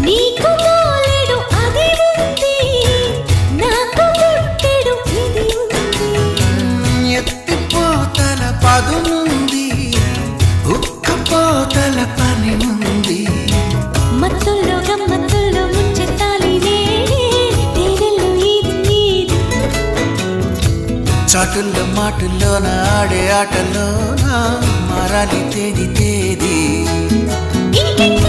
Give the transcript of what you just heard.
నీకు తోలెడు అది ఉంది, నాకు పుట్టెడు ఇది ఉంది. ఎత్తిపోతల పదునుంది, ఉక్కపోతల పని ఉంది. మత్తుల్లో గమ్మత్తుల్లో ముంచెత్తాలి నేనే, తేనెల్లో ఇది నీది. చాటుల్లో మాటుల్లోన ఆడే ఆటలోన మారాలి తేది తేది. ఇంకెంత